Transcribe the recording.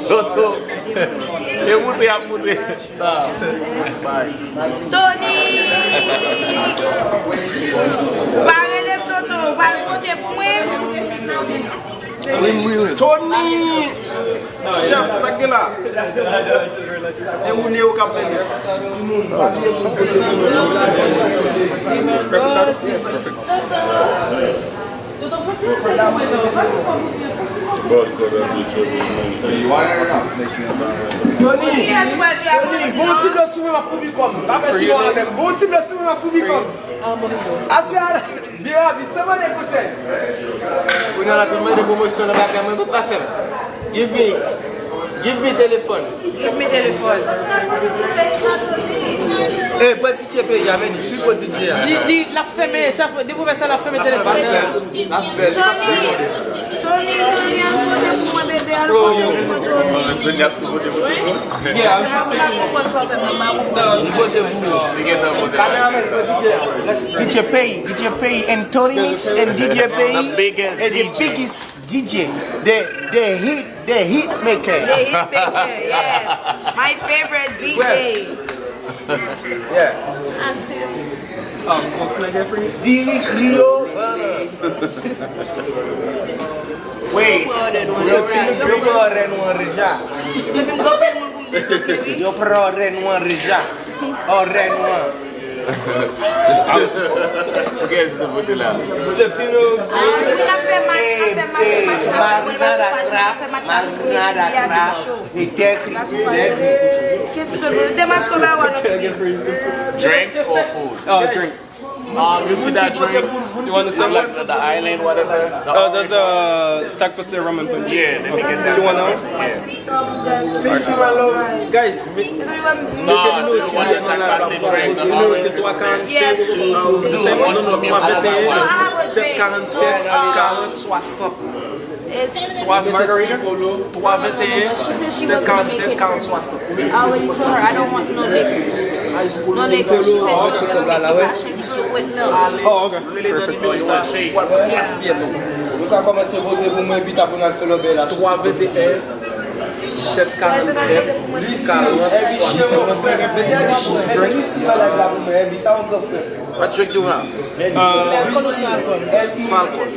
Toto. Eu mudei. Tá. Tony! Parle Toto, vai voter pour moi? Oui. Tony! Chef, ça qui est là? Et vous n'êtes au Capel? Tony, bon type de soumis à Fubicom. Bon type de soumis à Fubicom. Asiara, bien vite, ça va négocier. Vous n'avez pas de promotion, mais vous ne pouvez pas faire. Give me téléphone. Give me téléphone. Eh, petit Tchépé, j'avais dit, plus petit Tchépé. La ferme, chaque fois, vous pouvez ça la ferme téléphone. Tony, viens voter pour moi, bébé. DJ Pay and Tori Mix and DJ Pay and the biggest DJ, the hit maker. The hit maker, yes. My favorite DJ. Diri Rio. Wait. Yo pro Renoir Reja. Oh Renoir. O que é esse bote lá? Marinada Cra. E Tegri. Drinks or food? Oh, drink. You see that drink? You want to It's say like the island, whatever. Oh, there's a sac for the rum and punch. Yeah, let me get that. You want that? Yeah. Guys, No, the one that's like passing drink, the orange. Yes, it's margarita. 321 57 40 60. I already told her I don't want no liquor. No liquor. She said she's gonna make the passion fruit with milk. Oh, okay. Perfect. Yes, nous avons commencé à voter pour moi et puis tu as fait le bel 321 747 What drink do you want? Sans alcool.